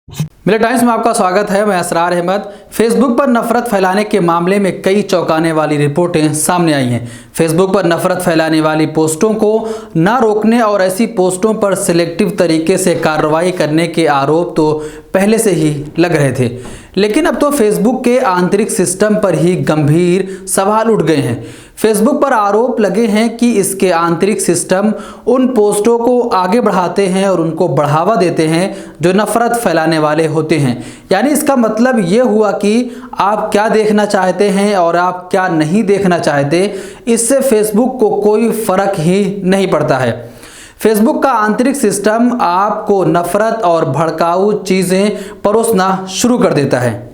मिलिया टाइम्स में आपका स्वागत है। मैं असरार अहमद। फेसबुक पर नफरत फैलाने के मामले में कई चौंकाने वाली रिपोर्टें सामने आई हैं। फेसबुक पर नफरत फैलाने वाली पोस्टों को न रोकने और ऐसी पोस्टों पर सिलेक्टिव तरीके से कार्रवाई करने के आरोप तो पहले से ही लग रहे थे, लेकिन अब तो फेसबुक के आंतरिक सिस्टम पर ही गंभीर सवाल उठ गए हैं। फेसबुक पर आरोप लगे हैं कि इसके आंतरिक सिस्टम उन पोस्टों को आगे बढ़ाते हैं और उनको बढ़ावा देते हैं जो नफरत फैलाने वाले होते हैं। यानी इसका मतलब ये हुआ कि आप क्या देखना चाहते हैं और आप क्या नहीं देखना चाहते, इससे फेसबुक को कोई फर्क ही नहीं पड़ता है। फेसबुक का आंतरिक सिस्टम आपको नफरत और भड़काऊ चीज़ें परोसना शुरू कर देता है।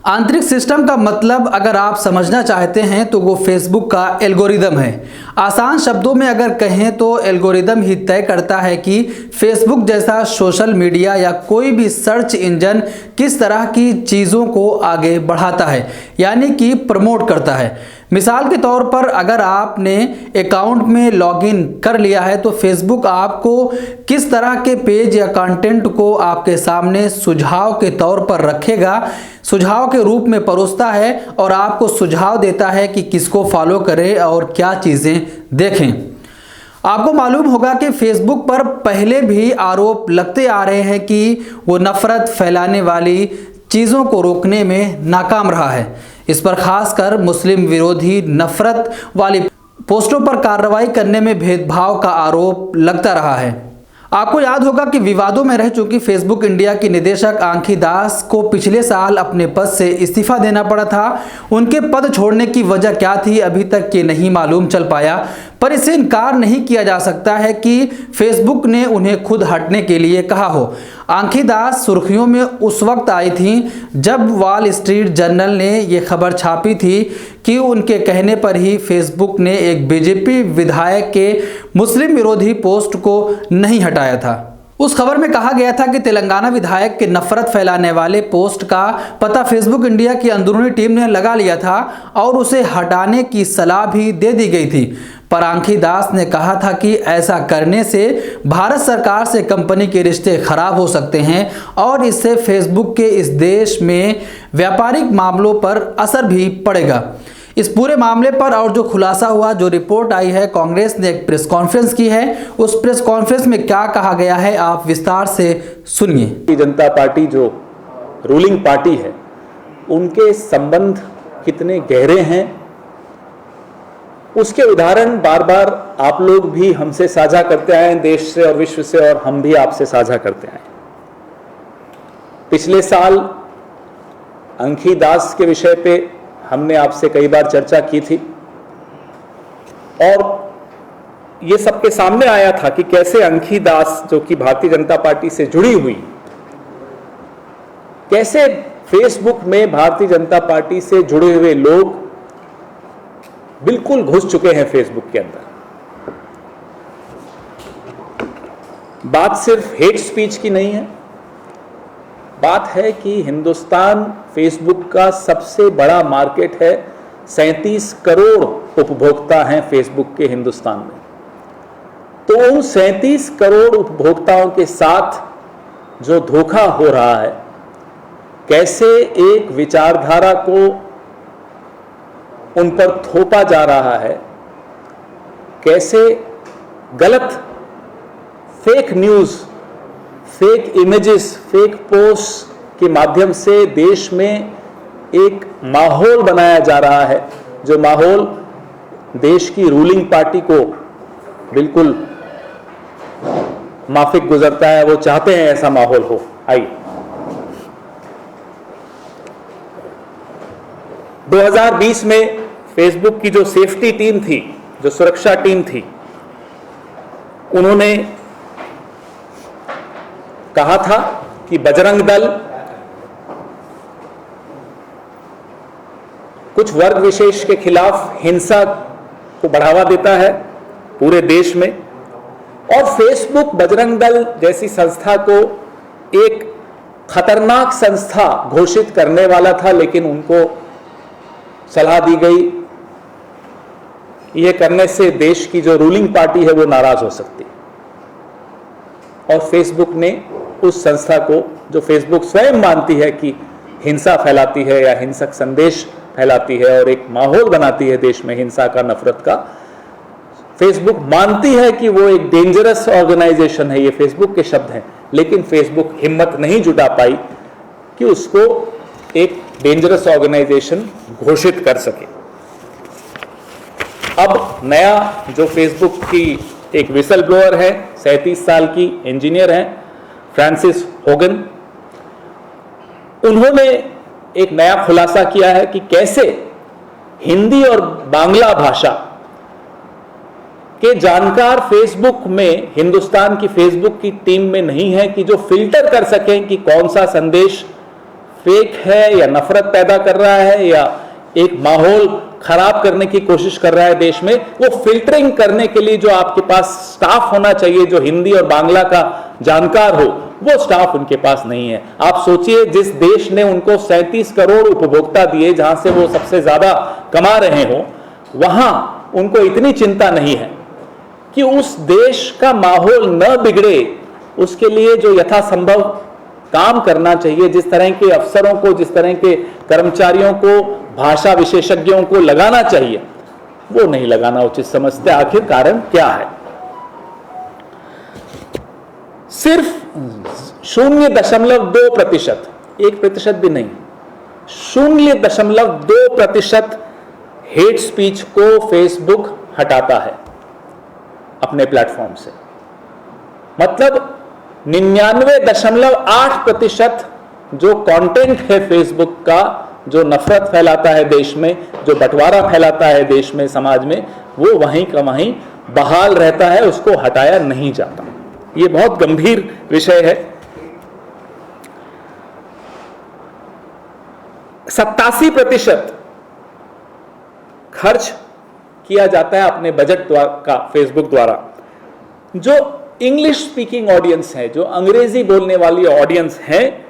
आंतरिक सिस्टम का मतलब अगर आप समझना चाहते हैं तो वो फेसबुक का एल्गोरिदम है। आसान शब्दों में अगर कहें तो एल्गोरिदम ही तय करता है कि फेसबुक जैसा सोशल मीडिया या कोई भी सर्च इंजन किस तरह की चीज़ों को आगे बढ़ाता है, यानी कि प्रमोट करता है। मिसाल के तौर पर अगर आपने अकाउंट में लॉगिन कर लिया है तो फेसबुक आपको किस तरह के पेज या कंटेंट को आपके सामने सुझाव के तौर पर रखेगा, सुझाव के रूप में परोसता है और आपको सुझाव देता है कि किसको फॉलो करें और क्या चीज़ें देखें। आपको मालूम होगा कि फेसबुक पर पहले भी आरोप लगते आ रहे हैं कि वो नफरत फैलाने वाली चीज़ों को रोकने में नाकाम रहा है। इस पर खासकर मुस्लिम विरोधी नफरत वाली पोस्टों पर कार्रवाई करने में भेदभाव का आरोप लगता रहा है। आपको याद होगा कि विवादों में रह चुकी फेसबुक इंडिया की निदेशक आंखी दास को पिछले साल अपने पद से इस्तीफा देना पड़ा था। उनके पद छोड़ने की वजह क्या थी अभी तक ये नहीं मालूम चल पाया, पर इससे इनकार नहीं किया जा सकता है कि फेसबुक ने उन्हें खुद हटने के लिए कहा हो। आंखी दास सुर्खियों में उस वक्त आई थी जब वॉल स्ट्रीट जर्नल ने यह खबर छापी थी कि उनके कहने पर ही फेसबुक ने एक बीजेपी विधायक के मुस्लिम विरोधी पोस्ट को नहीं हटाया था। उस खबर में कहा गया था कि तेलंगाना विधायक के नफरत फैलाने वाले पोस्ट का पता फेसबुक इंडिया की अंदरूनी टीम ने लगा लिया था और उसे हटाने की सलाह भी दे दी गई थी। पर आंखी दास ने कहा था कि ऐसा करने से भारत सरकार से कंपनी के रिश्ते खराब हो सकते हैं और इससे फेसबुक के इस देश में व्यापारिक मामलों पर असर भी पड़ेगा। इस पूरे मामले पर और जो खुलासा हुआ, जो रिपोर्ट आई है, कांग्रेस ने एक प्रेस कॉन्फ्रेंस की है। उस प्रेस कॉन्फ्रेंस में क्या कहा गया है आप विस्तार से सुनिए। भारतीय जनता पार्टी जो रूलिंग पार्टी है, उनके संबंध कितने गहरे हैं उसके उदाहरण बार बार आप लोग भी हमसे साझा करते आए हैं, देश से और विश्व से, और हम भी आपसे साझा करते आए। पिछले साल अंखी दास के विषय पे हमने आपसे कई बार चर्चा की थी और ये सबके सामने आया था कि कैसे अंखी दास, जो कि भारतीय जनता पार्टी से जुड़ी हुई, कैसे फेसबुक में भारतीय जनता पार्टी से जुड़े हुए लोग बिल्कुल घुस चुके हैं फेसबुक के अंदर। बात सिर्फ हेट स्पीच की नहीं है, बात है कि हिंदुस्तान फेसबुक का सबसे बड़ा मार्केट है। 37 करोड़ उपभोक्ता हैं फेसबुक के हिंदुस्तान में। तो उन 37 करोड़ उपभोक्ताओं के साथ जो धोखा हो रहा है, कैसे एक विचारधारा को उन पर थोपा जा रहा है, कैसे गलत fake news, fake images, fake post के माध्यम से देश में एक माहौल बनाया जा रहा है, जो माहौल देश की रूलिंग पार्टी को बिल्कुल माफिक गुजरता है। वो चाहते हैं ऐसा माहौल हो। आइए 2020 में फेसबुक की जो सेफ्टी टीम थी, जो सुरक्षा टीम थी, उन्होंने कहा था कि बजरंग दल कुछ वर्ग विशेष के खिलाफ हिंसा को बढ़ावा देता है पूरे देश में, और फेसबुक बजरंग दल जैसी संस्था को एक खतरनाक संस्था घोषित करने वाला था, लेकिन उनको सलाह दी गई यह करने से देश की जो रूलिंग पार्टी है वो नाराज हो सकती है। और फेसबुक ने उस संस्था को जो फेसबुक स्वयं मानती है कि हिंसा फैलाती है या हिंसक संदेश फैलाती है और एक माहौल बनाती है देश में हिंसा का, नफरत का, फेसबुक मानती है कि वो एक डेंजरस ऑर्गेनाइजेशन है, ये फेसबुक के शब्द हैं, लेकिन फेसबुक हिम्मत नहीं जुटा पाई कि उसको एक डेंजरस ऑर्गेनाइजेशन घोषित कर सके। अब नया जो फेसबुक की एक विसल ब्लोअर है, 37 साल की इंजीनियर हैं, फ्रांसिस होगन, उन्होंने एक नया खुलासा किया है कि कैसे हिंदी और बांग्ला भाषा के जानकार फेसबुक में, हिंदुस्तान की फेसबुक की टीम में नहीं है कि जो फिल्टर कर सकें कि कौन सा संदेश फेक है या नफरत पैदा कर रहा है या एक माहौल खराब करने की कोशिश कर रहा है देश में। वो फिल्टरिंग करने के लिए जो आपके पास स्टाफ होना चाहिए, जो हिंदी और बांग्ला का जानकार हो, वो स्टाफ उनके पास नहीं है। आप सोचिए, जिस देश ने उनको 37 करोड़ उपभोक्ता दिए, जहां से वो सबसे ज्यादा कमा रहे हो, वहां उनको इतनी चिंता नहीं है कि उस देश का माहौल न बिगड़े, उसके लिए जो यथासंभव काम करना चाहिए, जिस तरह के अफसरों को, जिस तरह के कर्मचारियों को, भाषा विशेषज्ञों को लगाना चाहिए, वो नहीं लगाना उचित समझते। आखिर कारण क्या है? सिर्फ 0.2%, 1% भी नहीं, 0.2% हेट स्पीच को फेसबुक हटाता है अपने प्लेटफॉर्म से। मतलब 99.8% जो कंटेंट है फेसबुक का, जो नफरत फैलाता है देश में, जो बंटवारा फैलाता है देश में, समाज में, वो वहीं का वहीं बहाल रहता है, उसको हटाया नहीं जाता। ये बहुत गंभीर विषय है। 87% खर्च किया जाता है अपने बजट का फेसबुक द्वारा। जो इंग्लिश स्पीकिंग ऑडियंस है, जो अंग्रेजी बोलने वाली ऑडियंस है,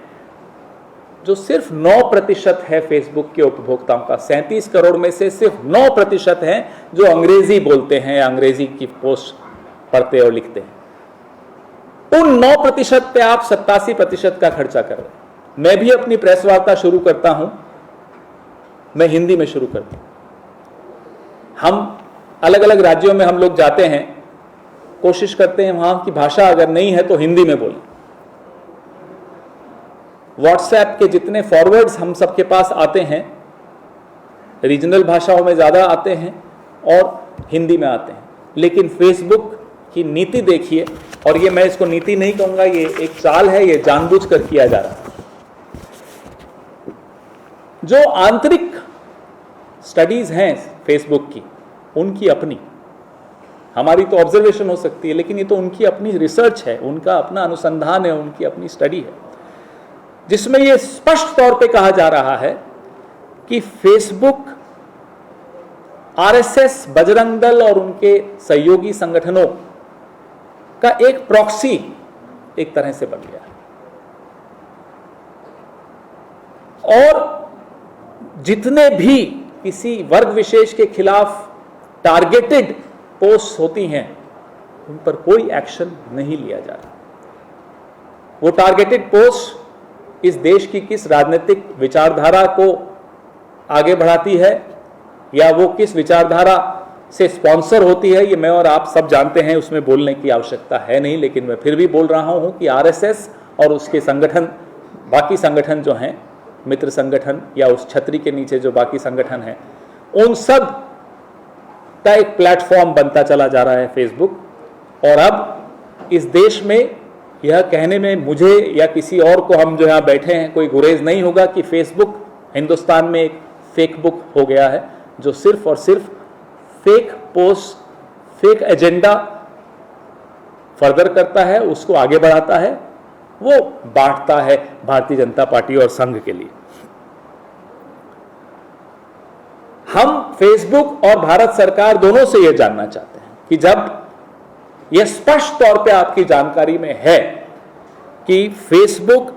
जो सिर्फ 9% है फेसबुक के उपभोक्ताओं का, 37 करोड़ में से सिर्फ 9% हैं जो अंग्रेजी बोलते हैं, अंग्रेजी की पोस्ट पढ़ते और लिखते हैं। उन 9% पे आप 87% का खर्चा कर रहे हैं। मैं भी अपनी प्रेस वार्ता शुरू करता हूं, मैं हिंदी में शुरू करता हूं। हम अलग अलग राज्यों में हम लोग जाते हैं, कोशिश करते हैं वहां की भाषा अगर नहीं है तो हिंदी में बोलें। व्हाट्सएप के जितने फॉरवर्ड्स हम सबके पास आते हैं, रीजनल भाषाओं में ज़्यादा आते हैं और हिंदी में आते हैं, लेकिन फेसबुक की नीति देखिए, और ये मैं इसको नीति नहीं कहूँगा, ये एक चाल है, ये जानबूझकर किया जा रहा है। जो आंतरिक स्टडीज़ हैं फेसबुक की, उनकी अपनी, हमारी तो ऑब्जर्वेशन हो सकती है, लेकिन ये तो उनकी अपनी रिसर्च है, उनका अपना अनुसंधान है, उनकी अपनी स्टडी है, जिसमें ये स्पष्ट तौर पे कहा जा रहा है कि फेसबुक आरएसएस, बजरंग दल और उनके सहयोगी संगठनों का एक प्रॉक्सी एक तरह से बन गया है। और जितने भी किसी वर्ग विशेष के खिलाफ टारगेटेड पोस्ट होती हैं, उन पर कोई एक्शन नहीं लिया जा रहा। वो टारगेटेड पोस्ट इस देश की किस राजनीतिक विचारधारा को आगे बढ़ाती है या वो किस विचारधारा से स्पॉन्सर होती है, ये मैं और आप सब जानते हैं, उसमें बोलने की आवश्यकता है नहीं, लेकिन मैं फिर भी बोल रहा हूं कि आरएसएस और उसके संगठन, बाकी संगठन जो हैं, मित्र संगठन या उस छतरी के नीचे जो बाकी संगठन हैं, उन सब का एक प्लेटफॉर्म बनता चला जा रहा है फेसबुक। और अब इस देश में यह कहने में मुझे या किसी और को, हम जो यहाँ बैठे हैं, कोई गुरेज नहीं होगा कि फेसबुक हिंदुस्तान में एक फेक बुक हो गया है, जो सिर्फ और सिर्फ fake post, fake agenda further करता है, उसको आगे बढ़ाता है, वो बांटता है भारतीय जनता पार्टी और संघ के लिए। हम फेसबुक और भारत सरकार दोनों से यह जानना चाहते हैं कि जब यह स्पष्ट तौर पे आपकी जानकारी में है कि फेसबुक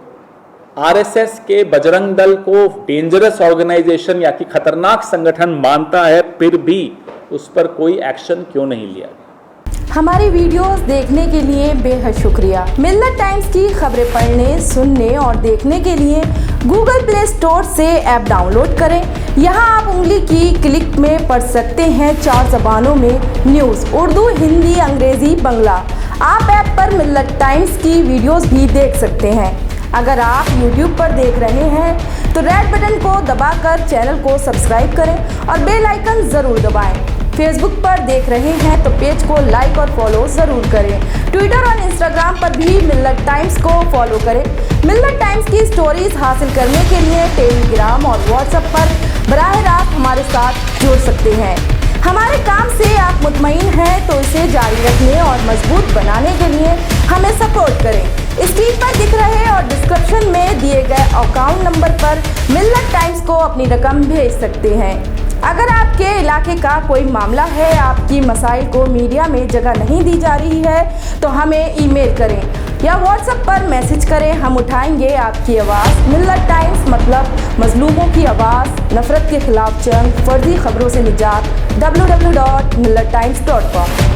आरएसएस के बजरंग दल को डेंजरस ऑर्गेनाइजेशन या कि खतरनाक संगठन मानता है, फिर भी उस पर कोई एक्शन क्यों नहीं लिया गया? हमारी वीडियोस देखने के लिए बेहद शुक्रिया। मिल्लत टाइम्स की खबरें पढ़ने, सुनने और देखने के लिए गूगल प्ले स्टोर से ऐप डाउनलोड करें। यहां आप उंगली की क्लिक में पढ़ सकते हैं 4 ज़बानों में न्यूज़, उर्दू, हिंदी, अंग्रेज़ी, बांग्ला। आप ऐप पर मिल्लत टाइम्स की वीडियोस भी देख सकते हैं। अगर आप YouTube पर देख रहे हैं तो रेड बटन को दबाकर चैनल को सब्सक्राइब करें और बेल आइकन ज़रूर दबाएं। फेसबुक पर देख रहे हैं तो पेज को लाइक और फॉलो ज़रूर करें। ट्विटर और इंस्टाग्राम पर भी मिल्लत टाइम्स को फॉलो करें। मिल्लत टाइम्स की स्टोरीज हासिल करने के लिए टेलीग्राम और व्हाट्सएप पर बराह रास्त हमारे साथ जुड़ सकते हैं। हमारे काम से आप मुतमईन हैं तो इसे जारी रखने और मजबूत बनाने के लिए हमें सपोर्ट करें। स्क्रीन पर दिख रहे और डिस्क्रिप्शन में दिए गए अकाउंट नंबर पर मिल्लत टाइम्स को अपनी रकम भेज सकते हैं। अगर आपके इलाके का कोई मामला है, आपकी मसाइल को मीडिया में जगह नहीं दी जा रही है, तो हमें ईमेल करें या व्हाट्सएप पर मैसेज करें। हम उठाएंगे आपकी आवाज़। मिल्लत टाइम्स मतलब मजलूमों की आवाज़, नफरत के खिलाफ जंग, फर्जी खबरों से निजात। www.millattimes.com